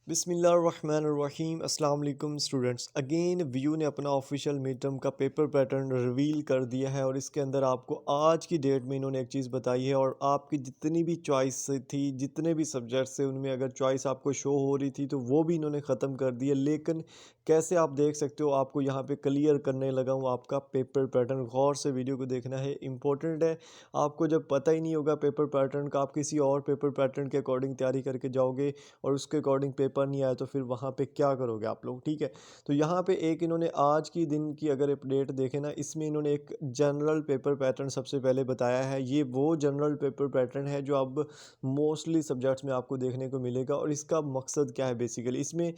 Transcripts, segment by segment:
बिस्मिल्लाहिर्रहमानिर्रहीम अस्सलाम वालेकुम स्टूडेंट्स। अगेन व्यू ने अपना ऑफिशियल मिड टर्म का पेपर पैटर्न रिवील कर दिया है और इसके अंदर आपको आज की डेट में इन्होंने एक चीज़ बताई है और आपकी जितनी भी चॉइस थी, जितने भी सब्जेक्ट्स थे, उनमें अगर चॉइस आपको शो हो रही थी तो वो भी इन्होंने ख़त्म कर दी है। लेकिन कैसे आप देख सकते हो, आपको यहाँ पे क्लियर करने लगा हूँ आपका पेपर पैटर्न। गौर से वीडियो को देखना है, इंपॉर्टेंट है। आपको जब पता ही नहीं होगा पेपर पैटर्न का, आप किसी और पेपर पैटर्न के अकॉर्डिंग तैयारी करके जाओगे और उसके अकॉर्डिंग पेपर नहीं आया तो फिर वहाँ पे क्या करोगे आप लोग, ठीक है। तो यहाँ पे एक इन्होंने आज की दिन की अगर अपडेट देखें ना, इसमें इन्होंने एक जनरल पेपर पैटर्न सबसे पहले बताया है। ये वो जनरल पेपर पैटर्न है जो अब मोस्टली सब्जेक्ट्स में आपको देखने को मिलेगा। और इसका मकसद क्या है, बेसिकली इसमें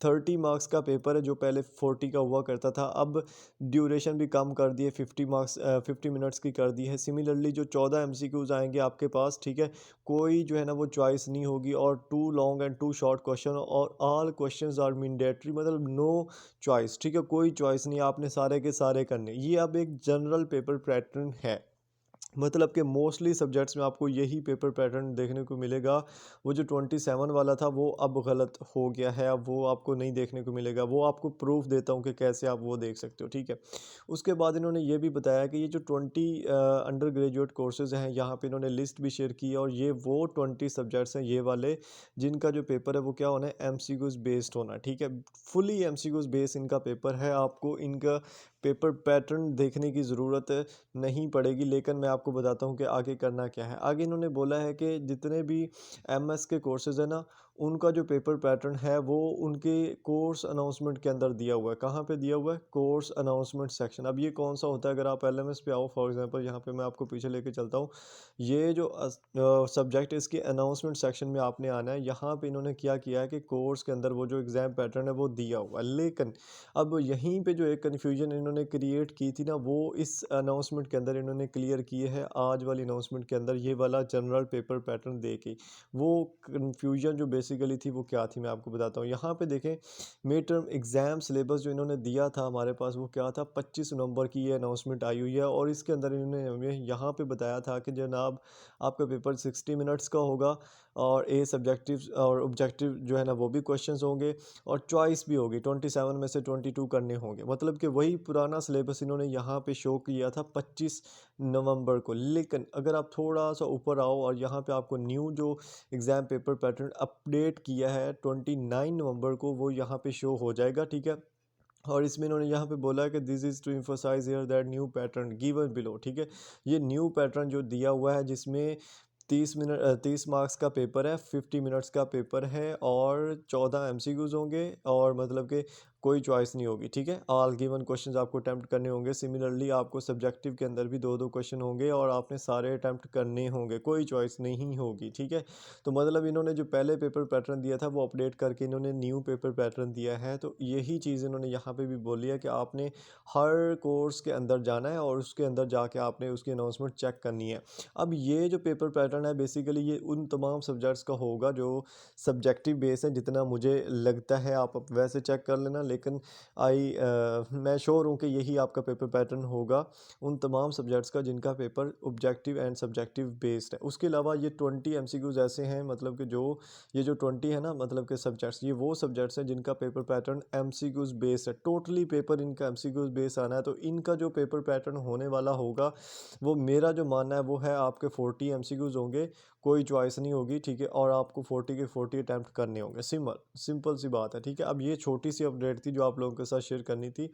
30 मार्क्स का पेपर है जो पहले 40 का हुआ करता था। अब ड्यूरेशन भी कम कर दी है, 50 मिनट्स की कर दी है। सिमिलरली जो 14 एमसीक्यूज आएंगे आपके पास, ठीक है, कोई जो है ना वो चॉइस नहीं होगी और two long and two short question और ऑल क्वेश्चंस आर मैंडेटरी, मतलब नो चॉइस, ठीक है, कोई चॉइस नहीं, आपने सारे के सारे करने। ये अब एक जनरल पेपर पैटर्न है, मतलब कि मोस्टली सब्जेक्ट्स में आपको यही पेपर पैटर्न देखने को मिलेगा। वो जो 27 वाला था वो अब गलत हो गया है, अब वो आपको नहीं देखने को मिलेगा। वो आपको प्रूफ देता हूँ कि कैसे आप वो देख सकते हो, ठीक है। उसके बाद इन्होंने ये भी बताया कि ये जो 20 अंडर ग्रेजुएट कोर्सेज़ हैं, यहाँ पे इन्होंने लिस्ट भी शेयर की है और ये वो 20 सब्जेक्ट्स हैं ये वाले जिनका जो पेपर है वो क्या होना है, एमसीक्यूज बेस्ड होना, ठीक है। फुली एमसीक्यूज बेस्ड इनका पेपर है। आपको इनका पेपर पैटर्न देखने की ज़रूरत नहीं पड़ेगी। लेकिन मैं आपको बताता हूँ कि आगे करना क्या है। आगे इन्होंने बोला है कि जितने भी एमएस के कोर्सेज़ हैं ना, उनका जो पेपर पैटर्न है वो उनके कोर्स अनाउंसमेंट के अंदर दिया हुआ है। कहाँ पे दिया हुआ है? Course announcement section. अब ये कौन सा होता है? अगर आप एलएमएस पे आओ, फॉर एग्जांपल यहाँ पे मैं आपको पीछे लेके चलता हूँ। ये जो सब्जेक्ट इसके अनाउंसमेंट सेक्शन में आपने आना है। यहाँ पे इन्होंने क्या किया है कि कोर्स के अंदर वो जो एग्ज़ाम पैटर्न है वो दिया हुआ है। लेकिन अब यहीं पे जो एक कन्फ्यूजन इन्होंने क्रिएट की थी ना, वो इस अनाउंसमेंट के अंदर इन्होंने क्लियर किए है। आज वाली अनाउंसमेंट के अंदर ये वाला जनरल पेपर पैटर्न दे के वो कन्फ्यूजन जो बेसिकली थी वो क्या थी, मैं आपको बताता हूँ। यहाँ पे देखें, मिड टर्म एग्ज़ाम सिलेबस जो इन्होंने दिया था हमारे पास वो क्या था, 25 नवंबर की ये अनाउंसमेंट आई हुई है। और इसके अंदर इन्होंने हमें यहाँ पे बताया था कि जनाब आपका पेपर 60 मिनट्स का होगा और ए सब्जेक्टिव और ऑब्जेक्टिव जो है ना वो भी क्वेश्चंस होंगे और चॉइस भी होगी। 27 में से 22 करने होंगे, मतलब कि वही पुराना सिलेबस इन्होंने यहाँ पे शो किया था 25 नवंबर को। लेकिन अगर आप थोड़ा सा ऊपर आओ और यहाँ पे आपको न्यू जो एग्ज़ाम पेपर पैटर्न अपडेट किया है 29 नवंबर को, वो यहाँ पे शो हो जाएगा, ठीक है। और इसमें इन्होंने यहाँ पे बोला है कि this is to emphasise here that new pattern given below, ठीक है। ये न्यू पैटर्न जो दिया हुआ है जिसमें 30 मार्क्स का पेपर है, 50 मिनट्स का पेपर है और 14 एमसीक्यूज होंगे और मतलब कि कोई चॉइस नहीं होगी, ठीक है। ऑल गिवन क्वेश्चंस आपको अटैम्प्ट करने होंगे। सिमिलरली आपको सब्जेक्टिव के अंदर भी दो दो क्वेश्चन होंगे और आपने सारे अटैम्प्ट करने होंगे, कोई चॉइस नहीं होगी, ठीक है। तो मतलब इन्होंने जो पहले पेपर पैटर्न दिया था वो अपडेट करके इन्होंने न्यू पेपर पैटर्न दिया है। तो यही चीज़ इन्होंने यहाँ पे भी बोली है कि आपने हर कोर्स के अंदर जाना है और उसके अंदर जाके आपने उसकी अनाउंसमेंट चेक करनी है। अब ये जो पेपर पैटर्न है बेसिकली ये उन तमाम सब्जेक्ट्स का होगा जो सब्जेक्टिव बेस है, जितना मुझे लगता है। आप अब वैसे चेक कर लेना, लेकिन मैं श्योर हूँ कि यही आपका पेपर पैटर्न होगा उन तमाम सब्जेक्ट्स का जिनका paper objective and subjective based है। उसके अलावा ये 20 एमसीक्यूज ऐसे हैं, मतलब कि जो ये जो 20 है ना, मतलब कि सब्जेक्ट्स, ये वो सब्जेक्ट्स हैं जिनका पेपर पैटर्न एमसीक्यूज बेस्ड है। टोटली पेपर इनका एमसीक्यूज बेस्ड आना है। तो इनका जो पेपर पैटर्न होने वाला होगा वो मेरा जो मानना है वो है आपके 40 एमसीक्यूज होंगे, कोई चॉइस नहीं होगी, ठीक है। और आपको 40 के 40 अटैम्प्ट करने होंगे। सिंपल सी बात है, ठीक है। अब ये छोटी सी अपडेट थी जो आप लोगों के साथ शेयर करनी थी।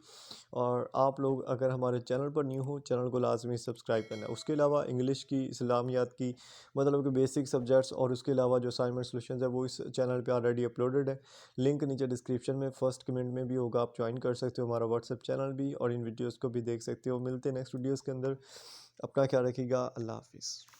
और आप लोग अगर हमारे चैनल पर न्यू हो, चैनल को लाजमी सब्सक्राइब करना है। उसके अलावा इंग्लिश की, इस्लामियात की, मतलब कि बेसिक सब्जेक्ट्स और उसके अलावा जो असाइनमेंट सॉल्यूशंस है वो इस चैनल पे ऑलरेडी अपलोडेड है। लिंक नीचे डिस्क्रिप्शन में फर्स्ट कमेंट में भी होगा, आप ज्वाइन कर सकते हो हमारा व्हाट्सएप चैनल भी और इन वीडियोज़ को भी देख सकते हो। मिलते हैं नेक्स्ट वीडियोज़ के अंदर। अपना ख्याल रखिएगा। अल्लाह हाफिज़।